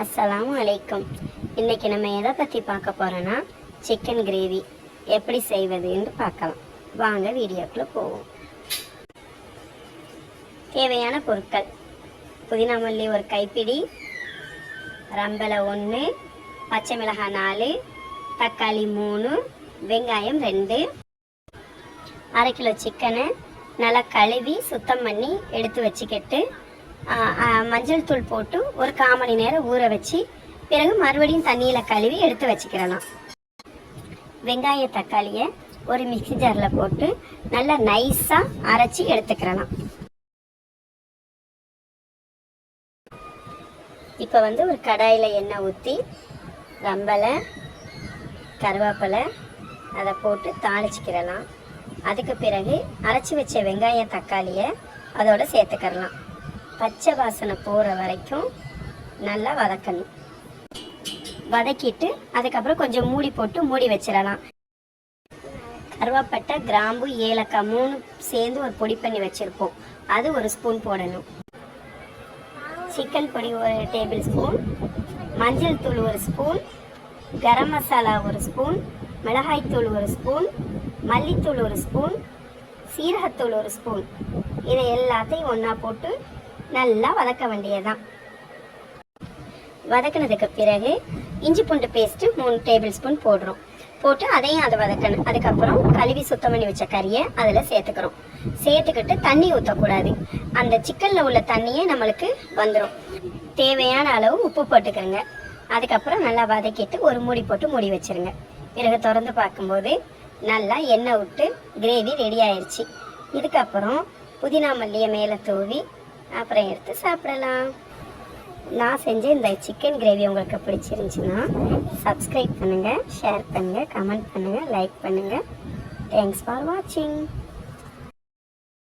அஸ்ஸலாமு அலைக்கும். இன்றைக்கி நம்ம எதை பற்றி பார்க்க போகிறோன்னா சிக்கன் கிரேவி எப்படி செய்வதுன்னு பார்க்கலாம். வாங்க வீடியோக்குள்ளே போவோம். தேவையான பொருட்கள்: புதினா மல்லி ஒரு கைப்பிடி, ரம்பலை 1, பச்சை மிளகாய் 4, தக்காளி 3, வெங்காயம் 2. 1/2 கிலோ சிக்கனை நல்லா கழுவி சுத்தம் பண்ணி எடுத்து வச்சுக்கிட்டு மஞ்சள் தூள் போட்டு ஒரு 1/4 மணி நேரம் ஊற வச்சு பிறகு மறுபடியும் தண்ணியில் கழுவி எடுத்து வச்சுக்கிறலாம். வெங்காய தக்காளியை ஒரு மிக்ஸி ஜாரில் போட்டு நல்லா நைஸாக அரைச்சி எடுத்துக்கிறலாம். இப்போ ஒரு கடாயில் எண்ணெய் ஊற்றி ரம்பலை கருவேப்பிலை அதை போட்டு தாளிச்சிக்கிறலாம். அதுக்கு பிறகு அரைச்சி வச்ச வெங்காய தக்காளியை அதோட சேர்த்துக்கிறலாம். பச்சை வாசனை போகிற வரைக்கும் நல்லா வதக்கணும். வதக்கிட்டு அதுக்கப்புறம் கொஞ்சம் மூடி போட்டு மூடி வச்சிடலாம். கருவேப்பட்டை, கிராம்பு, ஏலக்காய் 3 சேர்ந்து ஒரு பொடி பண்ணி வச்சுருப்போம், அது 1 ஸ்பூன் போடணும். சிக்கன் பொடி 1 டேபிள் ஸ்பூன், மஞ்சள் தூள் 1 ஸ்பூன், கரம் மசாலா 1 ஸ்பூன், மிளகாய்த்தூள் 1 ஸ்பூன், மல்லித்தூள் 1 ஸ்பூன், சீரகத்தூள் 1 ஸ்பூன். இதை எல்லாத்தையும் ஒன்றா போட்டு நல்லா வதக்க வேண்டியதுதான். வதக்கினதுக்கு பிறகு இஞ்சி பூண்டு பேஸ்ட்டு 3 டேபிள் ஸ்பூன் போடுறோம். போட்டு அதையும் அதை வதக்கணும். அதுக்கப்புறம் கழுவி சுத்தம் பண்ணி வச்ச கறியை அதில் சேர்த்துக்கிறோம். சேர்த்துக்கிட்டு தண்ணி ஊற்றக்கூடாது. அந்த சிக்கனில் உள்ள தண்ணியே நம்மளுக்கு வந்துடும். தேவையான அளவு உப்பு போட்டுக்கிறோங்க. அதுக்கப்புறம் நல்லா வதக்கிட்டு ஒரு மூடி போட்டு மூடி வச்சுருங்க. பிறகு திறந்து பார்க்கும்போது நல்லா எண்ணெய் விட்டு கிரேவி ரெடி ஆயிடுச்சு. இதுக்கப்புறம் புதினா மல்லியை மேலே தூவி அப்புறம் எடுத்து சாப்பிடலாம். நான் செஞ்ச இந்த சிக்கன் கிரேவி உங்களுக்கு பிடிச்சிருந்துச்சுன்னா சப்ஸ்கிரைப் பண்ணுங்கள், ஷேர் பண்ணுங்கள், கமெண்ட் பண்ணுங்கள், லைக் பண்ணுங்கள். தேங்க்ஸ் ஃபார் வாட்சிங்.